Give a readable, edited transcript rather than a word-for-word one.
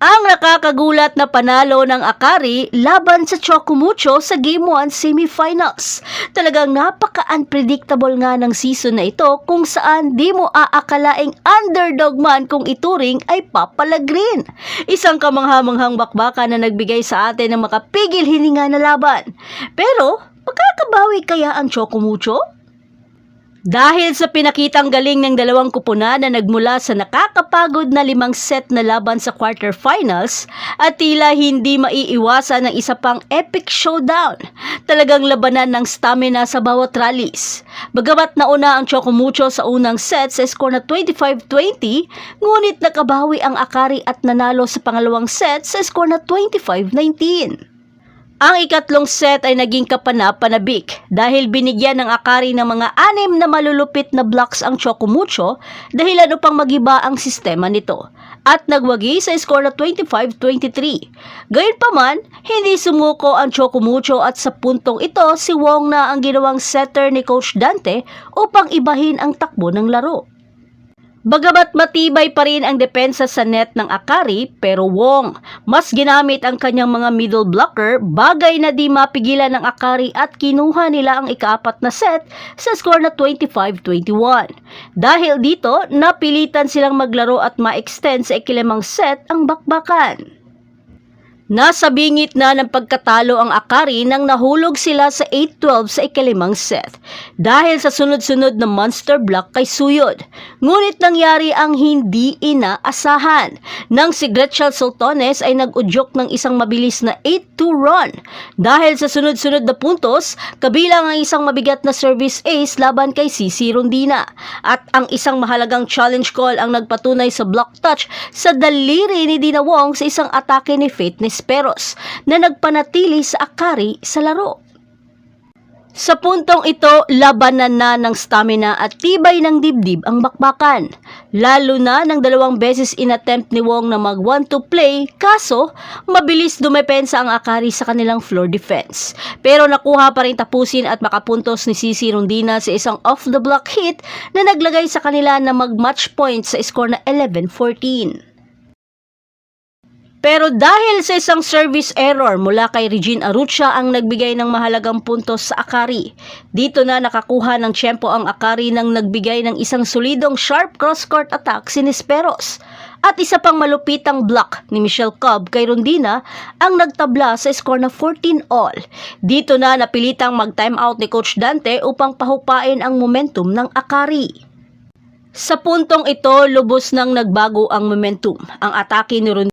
Ang nakakagulat na panalo ng Akari laban sa Chocumucho sa Game 1 semifinals. Talagang napaka-unpredictable nga ng season na ito kung saan di mo aakalaing underdog man kung ituring ay papalagrin. Isang kamanghamanghang bakbakan na nagbigay sa atin ng makapigil hininga na laban. Pero, magkakabawi kaya ang Chocumucho? Dahil sa pinakitang galing ng dalawang kupunan na nagmula sa nakakapagod na 5 set na laban sa quarterfinals at tila hindi maiiwasan ng isa pang epic showdown, talagang labanan ng stamina sa bawat rallies. Bagamat nauna ang Chocumucho sa unang set sa score na 25-20, ngunit nakabawi ang Akari at nanalo sa pangalawang set sa score na 25-19. Ang ikatlong set ay naging kapana-panabik dahil binigyan ng Akari ng mga 6 na malulupit na blocks ang Chocumucho dahilan upang magiba ang sistema nito at nagwagi sa score na 25-23. Gayunpaman, hindi sumuko ang Chocumucho at sa puntong ito si Wong na ang ginawang setter ni Coach Dante upang ibahin ang takbo ng laro. Bagamat matibay pa rin ang depensa sa net ng Akari, pero Wong mas ginamit ang kanyang mga middle blocker, bagay na di mapigilan ng Akari at kinuha nila ang ika-4 na set sa score na 25-21. Dahil dito, napilitan silang maglaro at ma-extend sa ika-5 set ang bakbakan. Nasa bingit na ng pagkatalo ang Akari nang nahulog sila sa 8-12 sa ika-5 set dahil sa sunod-sunod na monster block kay Suyod. Ngunit nangyari ang hindi inaasahan nang si Gretchen Soltones ay nag-udyok ng isang mabilis na 8-2 run dahil sa sunod-sunod na puntos, kabilang ang isang mabigat na service ace laban kay Cici Rondina at ang isang mahalagang challenge call ang nagpatunay sa block touch sa daliri ni Dina Wong sa isang atake ni Fitness Peros na nagpanatili sa Akari sa laro. Sa puntong ito, labanan na ng stamina at tibay ng dibdib ang bakbakan. Lalo na ng 2 beses inattempt ni Wong na mag 1-2 play, kaso mabilis dumepensa ang Akari sa kanilang floor defense. Pero nakuha pa rin tapusin at makapuntos ni Cici Rondina sa isang off-the-block hit na naglagay sa kanila na mag-match point sa score na 11-14. Pero dahil sa isang service error mula kay Regine Arucha ang nagbigay ng mahalagang puntos sa Akari. Dito na nakakuha ng tiyempo ang Akari nang nagbigay ng isang solidong sharp cross-court attack si Nisperos. At isa pang malupitang block ni Michelle Cobb kay Rondina ang nagtabla sa score na 14-all. Dito na napilitang mag-timeout ni Coach Dante upang pahupain ang momentum ng Akari. Sa puntong ito, lubos nang nagbago ang momentum. Ang atake ni Rondina